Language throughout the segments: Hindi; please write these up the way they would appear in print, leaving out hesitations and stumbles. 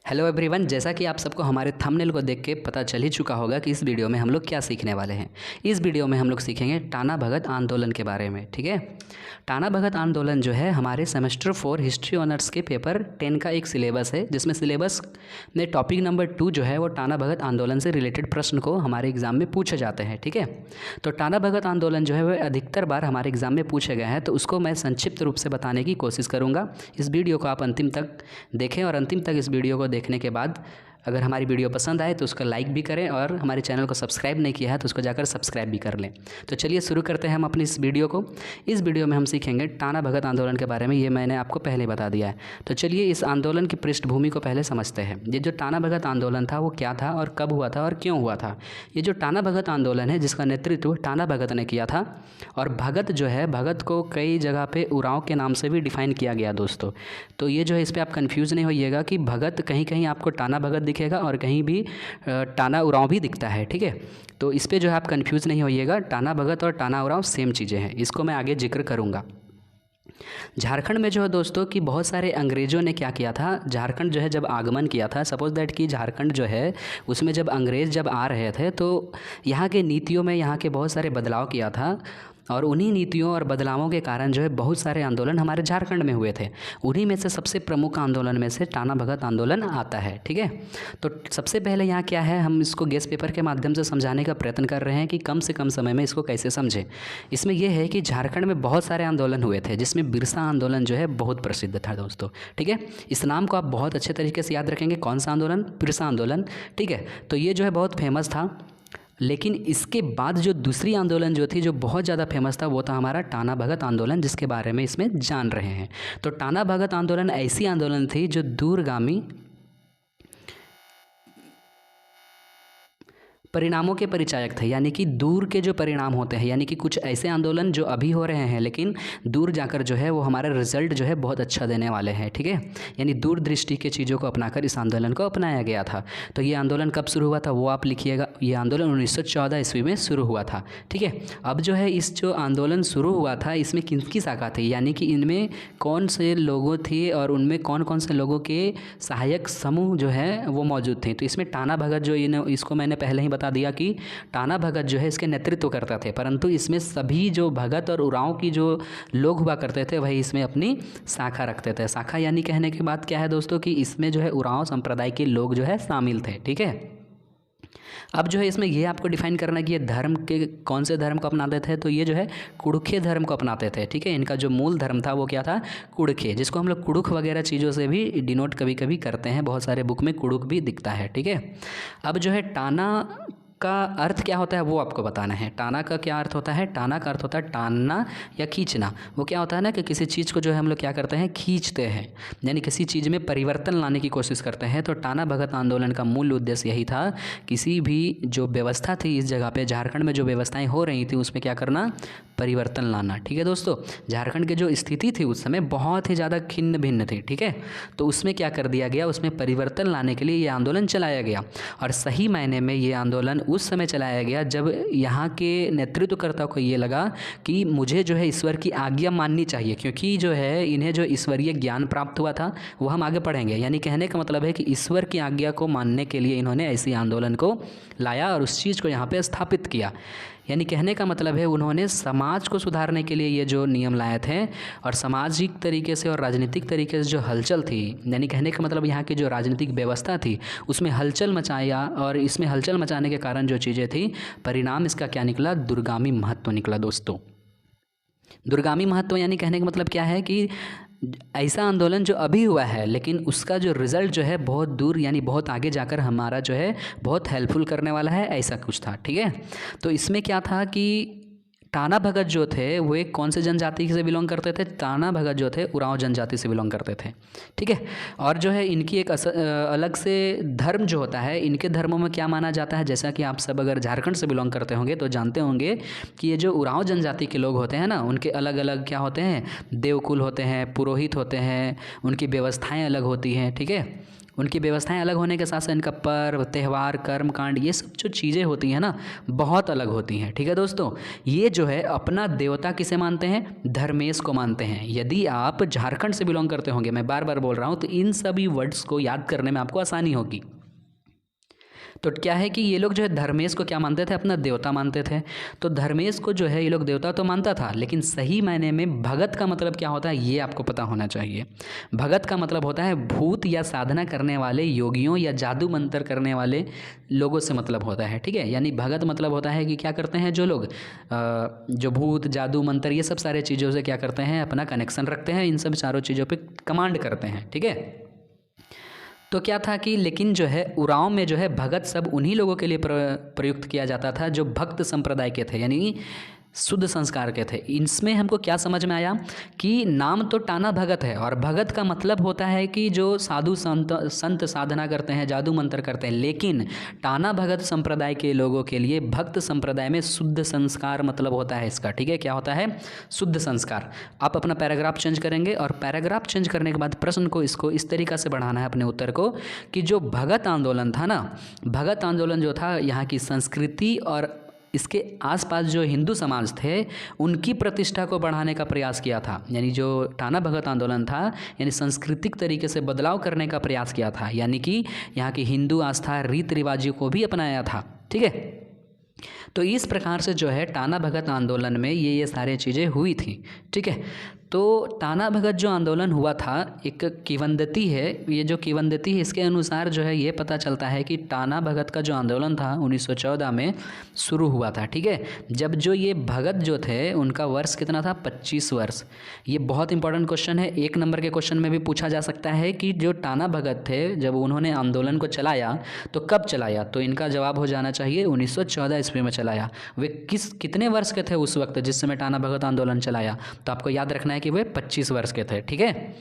हेलो एवरीवन, जैसा कि आप सबको हमारे थंबनेल को देख के पता चल ही चुका होगा कि इस वीडियो में हम लोग क्या सीखने वाले हैं। इस वीडियो में हम लोग सीखेंगे टाना भगत आंदोलन के बारे में। ठीक है, टाना भगत आंदोलन जो है हमारे सेमेस्टर 4 हिस्ट्री ऑनर्स के पेपर 10 का एक सिलेबस है, जिसमें सिलेबस में टॉपिक नंबर 2 जो है वो टाना भगत आंदोलन से रिलेटेड प्रश्न को हमारे एग्जाम में पूछे जाते हैं। ठीक है, तो टाना भगत आंदोलन जो है वह अधिकतर बार हमारे एग्जाम में पूछे गए हैं, तो उसको मैं संक्षिप्त रूप से बताने की कोशिश करूँगा। इस वीडियो को आप अंतिम तक देखें और अंतिम तक इस वीडियो को देखने के बाद अगर हमारी वीडियो पसंद आए तो उसका लाइक भी करें और हमारे चैनल को सब्सक्राइब नहीं किया है तो उसको जाकर सब्सक्राइब भी कर लें। तो चलिए शुरू करते हैं हम अपनी इस वीडियो को। इस वीडियो में हम सीखेंगे टाना भगत आंदोलन के बारे में। ये मैंने आपको पहले बता दिया है, तो चलिए इस आंदोलन की पृष्ठभूमि को पहले समझते हैं। ये जो टाना भगत आंदोलन था वो क्या था और कब हुआ था और क्यों हुआ था। ये जो टाना भगत आंदोलन है जिसका नेतृत्व टाना भगत ने किया था, और भगत जो है, भगत को कई जगह पे उरांव के नाम से भी डिफाइन किया गया दोस्तों। तो ये जो है इस पर आप कन्फ्यूज़ नहीं होइएगा कि भगत कहीं कहीं आपको टाना भगत दिखेगा और कहीं भी टाना उरांव भी दिखता है। ठीक है, तो इस पे जो है आप कंफ्यूज नहीं होइएगा। टाना भगत और टाना उरांव सेम चीज़ें हैं, इसको मैं आगे जिक्र करूँगा। झारखंड में जो है दोस्तों कि बहुत सारे अंग्रेज़ों ने क्या किया था, झारखंड जो है जब आगमन किया था, सपोज दैट कि झारखंड जो है उसमें जब अंग्रेज़ जब आ रहे थे तो यहाँ के नीतियों में यहाँ के बहुत सारे बदलाव किया था, और उन्हीं नीतियों और बदलावों के कारण जो है बहुत सारे आंदोलन हमारे झारखंड में हुए थे। उन्हीं में से सबसे प्रमुख आंदोलन में से टाना भगत आंदोलन आता है। ठीक है, तो सबसे पहले यहाँ क्या है, हम इसको गेस्ट पेपर के माध्यम से समझाने का प्रयत्न कर रहे हैं कि कम से कम समय में इसको कैसे समझें। इसमें यह है कि झारखंड में बहुत सारे आंदोलन हुए थे, जिसमें बिरसा आंदोलन जो है बहुत प्रसिद्ध था दोस्तों। ठीक है, इस नाम को आप बहुत अच्छे तरीके से याद रखेंगे। कौन सा आंदोलन? बिरसा आंदोलन। ठीक है, तो ये जो है बहुत फेमस था। लेकिन इसके बाद जो दूसरी आंदोलन जो थी, जो बहुत ज़्यादा फेमस था, वो था हमारा टाना भगत आंदोलन, जिसके बारे में इसमें जान रहे हैं। तो टाना भगत आंदोलन ऐसी आंदोलन थी जो दूरगामी परिणामों के परिचायक थे, यानी कि दूर के जो परिणाम होते हैं, यानी कि कुछ ऐसे आंदोलन जो अभी हो रहे हैं लेकिन दूर जाकर जो है वो हमारा रिजल्ट जो है बहुत अच्छा देने वाले हैं। ठीक है, यानी दूरदृष्टि के चीज़ों को अपनाकर इस आंदोलन को अपनाया गया था। तो ये आंदोलन कब शुरू हुआ था वो आप लिखिएगा। ये आंदोलन 1914 ईस्वी में शुरू हुआ था। ठीक है, अब जो है इस जो आंदोलन शुरू हुआ था इसमें किसकी शाखा थी, यानी कि इनमें कौन से लोगों थे और उनमें कौन कौन से लोगों के सहायक समूह जो है वो मौजूद थे। तो इसमें टाना भगत जो इसको मैंने पहले ही दिया कि टाना भगत जो है इसके नेतृत्व करते थे, परंतु इसमें सभी जो भगत और उरांव की जो लोग हुआ करते थे वही इसमें अपनी शाखा रखते थे। शाखा यानी कहने के बाद क्या है दोस्तों कि इसमें जो है उरांव संप्रदाय के लोग जो है शामिल थे। ठीक है, अब जो है इसमें ये आपको डिफाइन करना है कि ये धर्म के कौन से धर्म को अपनाते थे। तो ये जो है कुड़खे धर्म को अपनाते थे। ठीक है, इनका जो मूल धर्म था वो क्या था? कुड़खे, जिसको हम लोग कुड़ुख वगैरह चीज़ों से भी डिनोट कभी कभी करते हैं। बहुत सारे बुक में कुड़ुख भी दिखता है। ठीक है, अब जो है टाना का अर्थ क्या होता है वो आपको बताना है। टाना का क्या अर्थ होता है? टाना का अर्थ होता है टानना या खींचना। वो क्या होता है ना कि किसी चीज़ को जो है हम लोग क्या करते हैं, खींचते हैं, यानी किसी चीज़ में परिवर्तन लाने की कोशिश करते हैं। तो टाना भगत आंदोलन का मूल उद्देश्य यही था, किसी भी जो व्यवस्था थी इस जगह पे, झारखंड में जो व्यवस्थाएं हो रही थी उसमें क्या करना, परिवर्तन लाना। ठीक है दोस्तों, झारखंड की जो स्थिति थी उस समय बहुत ही ज़्यादा खिन्न भिन्न थी। ठीक है, तो उसमें क्या कर दिया गया, उसमें परिवर्तन लाने के लिए ये आंदोलन चलाया गया। और सही मायने में ये आंदोलन उस समय चलाया गया जब यहाँ के नेतृत्वकर्ता को ये लगा कि मुझे जो है ईश्वर की आज्ञा माननी चाहिए, क्योंकि जो है इन्हें जो ईश्वरीय ज्ञान प्राप्त हुआ था वो हम आगे पढ़ेंगे। यानी कहने का मतलब है कि ईश्वर की आज्ञा को मानने के लिए इन्होंने ऐसी आंदोलन को लाया और उस चीज़ को यहाँ पे स्थापित किया। यानी कहने का मतलब है उन्होंने समाज को सुधारने के लिए ये जो नियम लाए थे, और सामाजिक तरीके से और राजनीतिक तरीके से जो हलचल थी, यानी कहने का मतलब यहाँ की जो राजनीतिक व्यवस्था थी उसमें हलचल मचाया, और इसमें हलचल मचाने के कारण जो चीज़ें थी, परिणाम इसका क्या निकला, दूरगामी महत्व निकला दोस्तों। दूरगामी महत्व यानी कहने का मतलब क्या है कि ऐसा आंदोलन जो अभी हुआ है लेकिन उसका जो रिज़ल्ट जो है बहुत दूर यानी बहुत आगे जाकर हमारा जो है बहुत हेल्पफुल करने वाला है, ऐसा कुछ था। ठीक है, तो इसमें क्या था कि टाना भगत जो थे वो एक कौन से जनजाति से बिलोंग करते थे? टाना भगत जो थे उरांव जनजाति से बिलोंग करते थे। ठीक है, और जो है इनकी एक अलग से धर्म जो होता है, इनके धर्मों में क्या माना जाता है, जैसा कि आप सब अगर झारखंड से बिलोंग करते होंगे तो जानते होंगे कि ये जो उरांव जनजाति के लोग होते हैं ना, उनके अलग अलग क्या होते हैं, देवकुल होते हैं, पुरोहित होते हैं, उनकी व्यवस्थाएँ अलग होती हैं। ठीक है, उनकी व्यवस्थाएं अलग होने के साथ साथ इनका पर्व, त्यौहार, कर्म कांड, ये सब जो चीज़ें होती हैं ना, बहुत अलग होती हैं। ठीक है दोस्तों, ये जो है अपना देवता किसे मानते हैं? धर्मेश को मानते हैं। यदि आप झारखंड से बिलोंग करते होंगे, मैं बार बार बोल रहा हूँ, तो इन सभी वर्ड्स को याद करने में आपको आसानी होगी। तो क्या है कि ये लोग जो है धर्मेश को क्या मानते थे? अपना देवता मानते थे। तो धर्मेश को जो है ये लोग देवता तो मानता था, लेकिन सही मायने में भगत का मतलब क्या होता है ये आपको पता होना चाहिए। भगत का मतलब होता है भूत या साधना करने वाले योगियों या जादू मंत्र करने वाले लोगों से मतलब होता है। ठीक है, यानी भगत मतलब होता है कि क्या करते हैं जो लोग जो भूत, जादू, मंत्र, ये सब सारे चीज़ों से क्या करते हैं? अपना कनेक्शन रखते हैं, इन सब चारों चीज़ों पर कमांड करते हैं। ठीक है, तो क्या था कि लेकिन जो है उरांव में जो है भगत सब उन्हीं लोगों के लिए प्रयुक्त किया जाता था जो भक्त संप्रदाय के थे, यानी शुद्ध संस्कार के थे। इसमें हमको क्या समझ में आया कि नाम तो टाना भगत है, और भगत का मतलब होता है कि जो साधु संत साधना करते हैं, जादू मंत्र करते हैं। लेकिन टाना भगत संप्रदाय के लोगों के लिए भक्त संप्रदाय में शुद्ध संस्कार मतलब होता है इसका। ठीक है, क्या होता है? शुद्ध संस्कार। आप अपना पैराग्राफ चेंज करेंगे, और पैराग्राफ चेंज करने के बाद प्रश्न को इसको इस तरीक़ा से बढ़ाना है अपने उत्तर को कि जो भगत आंदोलन था ना, भगत आंदोलन जो था यहाँ की संस्कृति और इसके आसपास जो हिंदू समाज थे उनकी प्रतिष्ठा को बढ़ाने का प्रयास किया था। यानी जो टाना भगत आंदोलन था, यानी सांस्कृतिक तरीके से बदलाव करने का प्रयास किया था, यानी कि यहाँ की हिंदू आस्था, रीति रिवाजों को भी अपनाया था। ठीक है, तो इस प्रकार से जो है टाना भगत आंदोलन में ये सारी चीज़ें हुई थी। ठीक है, तो टाना भगत जो आंदोलन हुआ था, एक किवंदती है, ये जो किवंदती है इसके अनुसार जो है ये पता चलता है कि टाना भगत का जो आंदोलन था 1914 में शुरू हुआ था। ठीक है, जब जो ये भगत जो थे उनका वर्ष कितना था? 25 वर्ष। ये बहुत इंपॉर्टेंट क्वेश्चन है, 1 नंबर के क्वेश्चन में भी पूछा जा सकता है कि जो टाना भगत थे जब उन्होंने आंदोलन को चलाया तो कब चलाया? तो इनका जवाब हो जाना चाहिए 1914 ईस्वी में चलाया। वे कितने वर्ष के थे उस वक्त जिस समय टाना भगत आंदोलन चलाया? तो आपको याद रखना है कि वे 25 वर्ष के थे। ठीक है,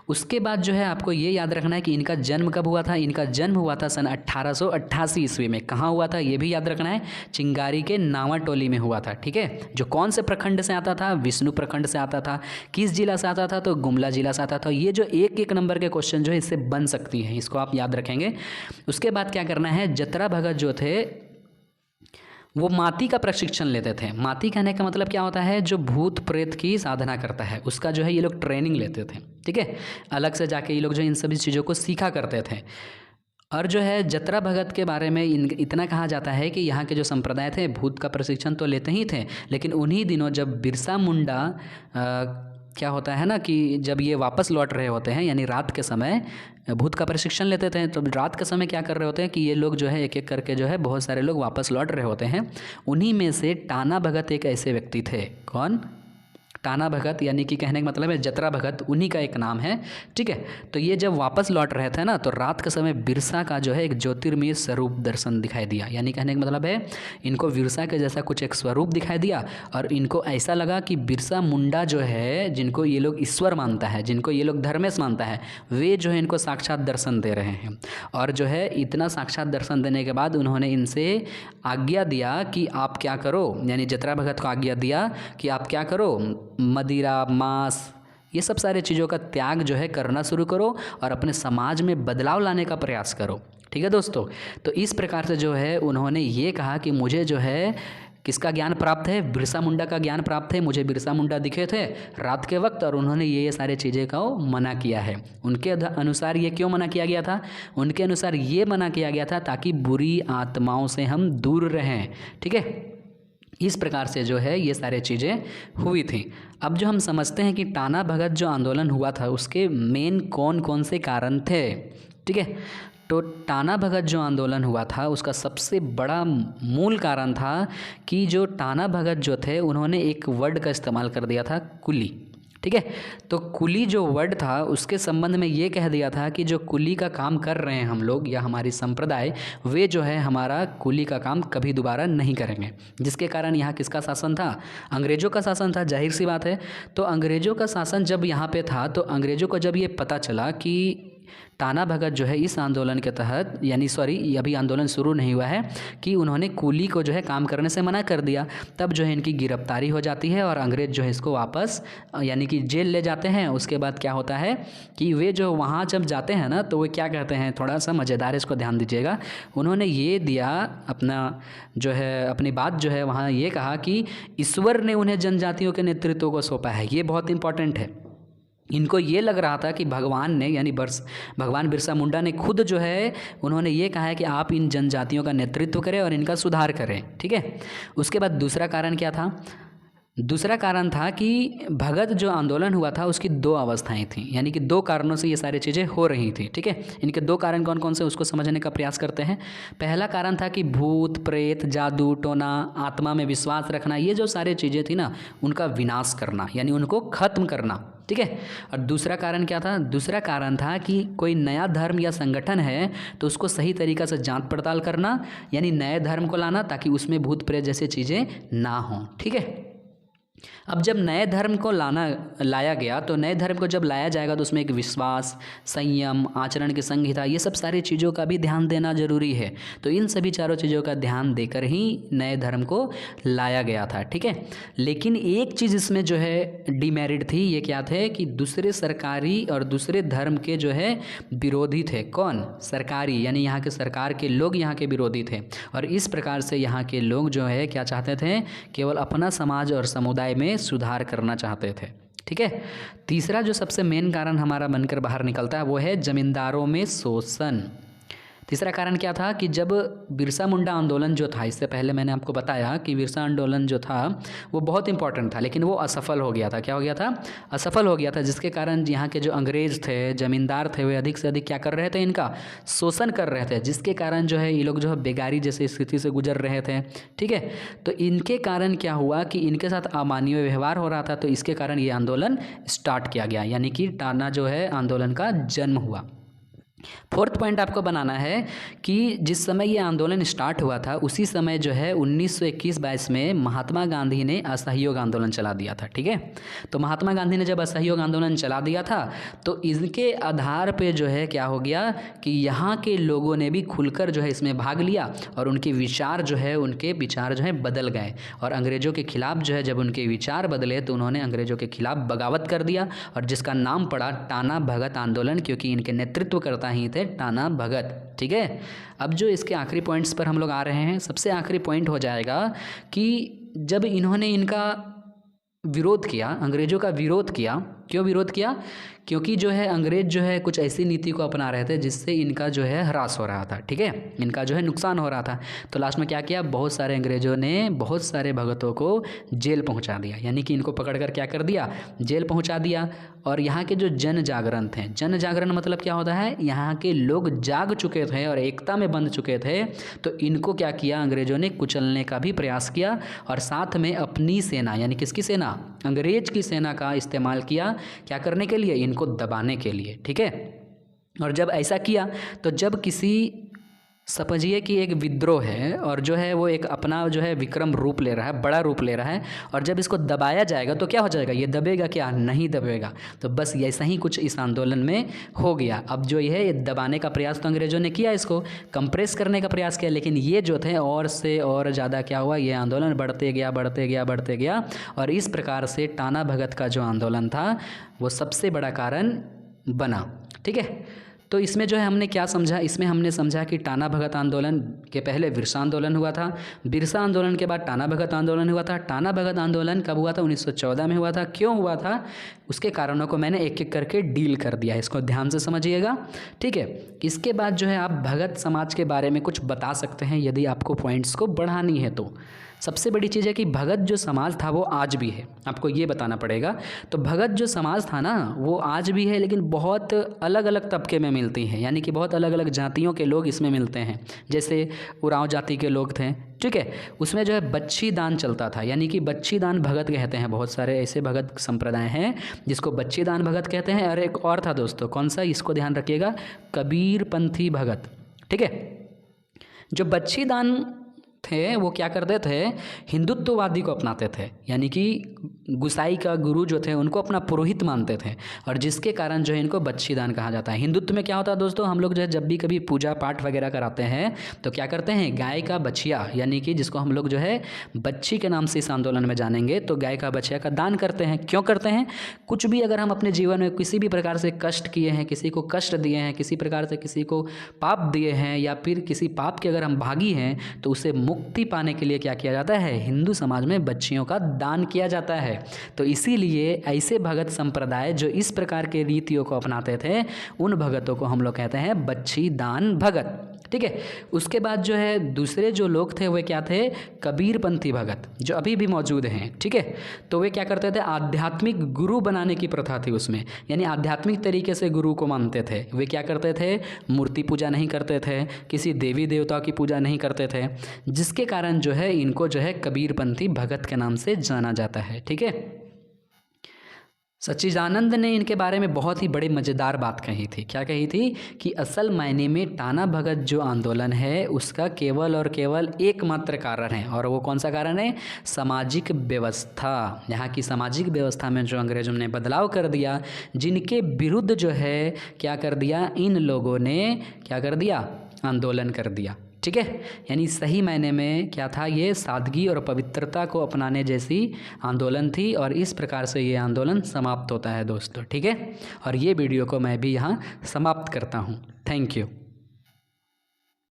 उसके बाद जो है आपको ये याद रखना है कि इनका जन्म कब हुआ था? इनका जन्म हुआ था सन 1888 ईस्वी में। कहाँ हुआ था ये भी याद रखना है, चिंगारी के नावाटोली में हुआ था। ठीक है, जो कौन से प्रखंड से आता था? विष्णु प्रखंड से आता था। किस जिला से आता था? तो गुमला जिला से आता था। ये जो 1-1 नंबर के क्वेश्चन जो है इससे बन सकती है, इसको आप याद रखेंगे। उसके बाद क्या करना है, जतरा भगत जो थे वो माती का प्रशिक्षण लेते थे। माती कहने का मतलब क्या होता है? जो भूत प्रेत की साधना करता है उसका जो है ये लोग ट्रेनिंग लेते थे। ठीक है, अलग से जाके ये लोग जो इन सभी चीज़ों को सीखा करते थे। और जो है जतरा भगत के बारे में इतना कहा जाता है कि यहाँ के जो संप्रदाय थे भूत का प्रशिक्षण तो लेते ही थे, लेकिन उन्हीं दिनों जब बिरसा मुंडा क्या होता है ना कि जब ये वापस लौट रहे होते हैं, यानी रात के समय भूत का प्रशिक्षण लेते थे, तो रात के समय क्या कर रहे होते हैं कि ये लोग जो है एक एक करके जो है बहुत सारे लोग वापस लौट रहे होते हैं। उन्हीं में से टाना भगत एक ऐसे व्यक्ति थे। कौन? टाना भगत, यानी कि कहने का मतलब है जतरा भगत, उन्हीं का एक नाम है। ठीक है, तो ये जब वापस लौट रहे थे ना तो रात के समय बिरसा का जो है एक ज्योतिर्मय स्वरूप दर्शन दिखाई दिया। यानी कहने का मतलब है इनको बिरसा के जैसा कुछ एक स्वरूप दिखाई दिया, और इनको ऐसा लगा कि बिरसा मुंडा जो है, जिनको ये लोग ईश्वर मानता है, जिनको ये लोग धर्मेश मानता है, वे जो है इनको साक्षात दर्शन दे रहे हैं। और जो है इतना साक्षात दर्शन देने के बाद उन्होंने इनसे आज्ञा दिया कि आप क्या करो, यानी जतरा भगत को आज्ञा दिया कि आप क्या करो, मदिरा, मांस, ये सब सारे चीज़ों का त्याग जो है करना शुरू करो और अपने समाज में बदलाव लाने का प्रयास करो। ठीक है दोस्तों, तो इस प्रकार से जो है उन्होंने ये कहा कि मुझे जो है किसका ज्ञान प्राप्त है? बिरसा मुंडा का ज्ञान प्राप्त है। मुझे बिरसा मुंडा दिखे थे रात के वक्त, और उन्होंने ये सारे चीज़ें का मना किया है। उनके अनुसार ये क्यों मना किया गया था? उनके अनुसार ये मना किया गया था ताकि बुरी आत्माओं से हम दूर रहें। ठीक है, इस प्रकार से जो है ये सारे चीज़ें हुई थी। अब जो हम समझते हैं कि टाना भगत जो आंदोलन हुआ था उसके मेन कौन कौन से कारण थे। ठीक है, तो टाना भगत जो आंदोलन हुआ था उसका सबसे बड़ा मूल कारण था कि जो टाना भगत जो थे उन्होंने एक वर्ड का इस्तेमाल कर दिया था, कुली। ठीक है, तो कुली जो वर्ड था उसके संबंध में ये कह दिया था कि जो कुली का काम कर रहे हैं हम लोग या हमारी संप्रदाय, वे जो है हमारा कुली का काम कभी दोबारा नहीं करेंगे। जिसके कारण यहाँ किसका शासन था? अंग्रेज़ों का शासन था, जाहिर सी बात है। तो अंग्रेज़ों का शासन जब यहाँ पे था तो अंग्रेज़ों को जब ये पता चला कि टाना भगत जो है इस आंदोलन के तहत अभी आंदोलन शुरू नहीं हुआ है कि उन्होंने कूली को जो है काम करने से मना कर दिया। तब जो है इनकी गिरफ्तारी हो जाती है और अंग्रेज़ जो है इसको वापस यानी कि जेल ले जाते हैं। उसके बाद क्या होता है कि वे जो वहाँ जब जाते हैं ना, तो वे क्या कहते हैं, थोड़ा सा मज़ेदार, इसको ध्यान दीजिएगा। उन्होंने ये दिया अपनी बात जो है वहाँ ये कहा कि ईश्वर ने उन्हें जनजातियों के नेतृत्व को सौंपा है। ये बहुत इंपॉर्टेंट है। इनको ये लग रहा था कि भगवान ने यानी भगवान बिरसा मुंडा ने खुद जो है उन्होंने ये कहा है कि आप इन जनजातियों का नेतृत्व करें और इनका सुधार करें, ठीक है। उसके बाद दूसरा कारण क्या था? दूसरा कारण था कि भगत जो आंदोलन हुआ था उसकी दो अवस्थाएं थीं, यानी कि दो कारणों से ये सारी चीज़ें हो रही थी, ठीक है। इनके दो कारण कौन कौन से उसको समझने का प्रयास करते हैं। पहला कारण था कि भूत प्रेत, जादू टोना, आत्मा में विश्वास रखना, ये जो सारी चीज़ें थी ना, उनका विनाश करना, यानी उनको ख़त्म करना, ठीक है। और दूसरा कारण क्या था? दूसरा कारण था कि कोई नया धर्म या संगठन है तो उसको सही तरीक़ा से जांच पड़ताल करना, यानी नए धर्म को लाना ताकि उसमें भूत प्रेत जैसी चीज़ें ना हों, ठीक है। अब जब नए धर्म को लाया गया, तो नए धर्म को जब लाया जाएगा तो उसमें एक विश्वास, संयम, आचरण की संहिता, ये सब सारी चीज़ों का भी ध्यान देना जरूरी है। तो इन सभी चारों चीज़ों का ध्यान देकर ही नए धर्म को लाया गया था, ठीक है। लेकिन एक चीज़ इसमें जो है डिमेरिट थी, ये क्या थे कि दूसरे सरकारी और दूसरे धर्म के जो है विरोधी थे। कौन? सरकारी, यानी यहाँ के सरकार के लोग यहाँ के विरोधी थे। और इस प्रकार से यहाँ के लोग जो है क्या चाहते थे? केवल अपना समाज और समुदाय में सुधार करना चाहते थे, ठीक है। तीसरा जो सबसे मेन कारण हमारा बनकर बाहर निकलता है वो है जमींदारों में शोषण। तीसरा कारण क्या था कि जब बिरसा मुंडा आंदोलन जो था, इससे पहले मैंने आपको बताया कि बिरसा आंदोलन जो था वो बहुत इंपॉर्टेंट था, लेकिन वो असफल हो गया था। क्या हो गया था? असफल हो गया था, जिसके कारण यहाँ के जो अंग्रेज़ थे, ज़मींदार थे, वे अधिक से अधिक क्या कर रहे थे? इनका शोषण कर रहे थे, जिसके कारण जो है ये लोग जो है बेगारी जैसी स्थिति से गुजर रहे थे, ठीक है। तो इनके कारण क्या हुआ कि इनके साथ अमानवीय व्यवहार हो रहा था, तो इसके कारण ये आंदोलन स्टार्ट किया गया, यानी कि टाना जो है आंदोलन का जन्म हुआ। फोर्थ पॉइंट आपको बनाना है कि जिस समय ये आंदोलन स्टार्ट हुआ था उसी समय जो है 1921-22 में महात्मा गांधी ने असहयोग आंदोलन चला दिया था, ठीक है। तो महात्मा गांधी ने जब असहयोग आंदोलन चला दिया था तो इनके आधार पे जो है क्या हो गया कि यहाँ के लोगों ने भी खुलकर जो है इसमें भाग लिया और उनके विचार जो है बदल गए। और अंग्रेज़ों के खिलाफ़ जो है जब उनके विचार बदले तो उन्होंने अंग्रेज़ों के खिलाफ़ बगावत कर दिया, और जिसका नाम पड़ा टाना भगत आंदोलन, क्योंकि इनके नेतृत्व करता ही थे टाना भगत, ठीक है। अब जो इसके आखिरी पॉइंट्स पर हम लोग आ रहे हैं, सबसे आखिरी पॉइंट हो जाएगा कि जब इन्होंने इनका विरोध किया, अंग्रेज़ों का विरोध किया। क्यों विरोध किया? क्योंकि जो है अंग्रेज़ जो है कुछ ऐसी नीति को अपना रहे थे जिससे इनका जो है ह्रास हो रहा था, ठीक है, इनका जो है नुकसान हो रहा था। तो लास्ट में क्या किया? बहुत सारे अंग्रेज़ों ने बहुत सारे भगतों को जेल पहुंचा दिया, यानी कि इनको पकड़कर क्या कर दिया? जेल पहुंचा दिया। और यहाँ के जो जन जागरण थे, जन जागरण मतलब क्या होता है? यहाँ के लोग जाग चुके थे और एकता में बंध चुके थे, तो इनको क्या किया? अंग्रेज़ों ने कुचलने का भी प्रयास किया और साथ में अपनी सेना, यानी किसकी सेना? अंग्रेज़ की सेना का इस्तेमाल किया। क्या करने के लिए? इनको दबाने के लिए, ठीक है। और जब ऐसा किया तो जब किसी, समझिए कि एक विद्रोह है और जो है वो एक अपना जो है विक्रम रूप ले रहा है, बड़ा रूप ले रहा है, और जब इसको दबाया जाएगा तो क्या हो जाएगा? ये दबेगा क्या? नहीं दबेगा। तो बस ऐसा ही कुछ इस आंदोलन में हो गया। अब जो ये दबाने का प्रयास तो अंग्रेज़ों ने किया, इसको कंप्रेस करने का प्रयास किया, लेकिन ये जो थे और से और ज़्यादा क्या हुआ? ये आंदोलन बढ़ते गया और इस प्रकार से टाना भगत का जो आंदोलन था वो सबसे बड़ा कारण बना, ठीक है। तो इसमें जो है हमने क्या समझा? इसमें हमने समझा कि टाना भगत आंदोलन के पहले बिरसा आंदोलन हुआ था, बिरसा आंदोलन के बाद टाना भगत आंदोलन हुआ था। टाना भगत आंदोलन कब हुआ था? 1914 में हुआ था। क्यों हुआ था? उसके कारणों को मैंने एक एक करके डील कर दिया, इसको ध्यान से समझिएगा, ठीक है। इसके बाद जो है आप भगत समाज के बारे में कुछ बता सकते हैं यदि आपको पॉइंट्स को बढ़ानी है तो। सबसे बड़ी चीज़ है कि भगत जो समाज था वो आज भी है, आपको ये बताना पड़ेगा। तो भगत जो समाज था ना वो आज भी है, लेकिन बहुत अलग अलग तबके में मिलती हैं, यानी कि बहुत अलग अलग जातियों के लोग इसमें मिलते हैं। जैसे उरांव जाति के लोग थे, ठीक है, उसमें जो है बच्ची दान चलता था, यानी कि बच्ची दान भगत कहते हैं। बहुत सारे ऐसे भगत संप्रदाय हैं जिसको बच्ची दान भगत कहते हैं। और एक और था दोस्तों, कौन सा? इसको ध्यान रखिएगा, कबीरपंथी भगत, ठीक है। जो बच्ची दान थे वो क्या करते थे, हिंदुत्ववादी को अपनाते थे, यानी कि गुसाई का गुरु जो थे उनको अपना पुरोहित मानते थे, और जिसके कारण जो है इनको बच्चीदान कहा जाता है। हिंदुत्व में क्या होता है दोस्तों, हम लोग जो है जब भी कभी पूजा पाठ वगैरह कराते हैं तो क्या करते हैं, गाय का बछिया, यानी कि जिसको हम लोग जो है बच्ची के नाम से इस आंदोलन में जानेंगे, तो गाय का बछिया का दान करते हैं। क्यों करते हैं, कुछ भी अगर हम अपने जीवन में किसी भी प्रकार से कष्ट किए हैं, किसी को कष्ट दिए हैं, किसी प्रकार से किसी को पाप दिए हैं, या फिर किसी पाप के अगर हम भागी हैं, तो उसे मुक्ति पाने के लिए क्या किया जाता है, हिंदू समाज में बच्चियों का दान किया जाता है। तो इसीलिए ऐसे भगत संप्रदाय जो इस प्रकार के रीतियों को अपनाते थे, उन भगतों को हम लोग कहते हैं बच्ची दान भगत। ठीक है, उसके बाद जो है दूसरे जो लोग थे वे क्या थे, कबीरपंथी भगत, जो अभी भी मौजूद हैं। ठीक है, तो वे क्या करते थे, आध्यात्मिक गुरु बनाने की प्रथा थी उसमें, यानी आध्यात्मिक तरीके से गुरु को मानते थे। वे क्या करते थे, मूर्ति पूजा नहीं करते थे, किसी देवी देवता की पूजा नहीं करते थे, जिसके कारण जो है इनको जो है कबीरपंथी भगत के नाम से जाना जाता है। ठीक है, सच्चिदानंद ने इनके बारे में बहुत ही बड़ी मज़ेदार बात कही थी। क्या कही थी कि असल मायने में टाना भगत जो आंदोलन है उसका केवल और केवल एकमात्र कारण है, और वो कौन सा कारण है, सामाजिक व्यवस्था। यहाँ की सामाजिक व्यवस्था में जो अंग्रेजों ने बदलाव कर दिया, जिनके विरुद्ध जो है क्या कर दिया, इन लोगों ने क्या कर दिया, आंदोलन कर दिया। ठीक है, यानी सही मायने में क्या था, ये सादगी और पवित्रता को अपनाने जैसी आंदोलन थी, और इस प्रकार से ये आंदोलन समाप्त होता है दोस्तों। ठीक है, और ये वीडियो को मैं भी यहाँ समाप्त करता हूँ। Thank you.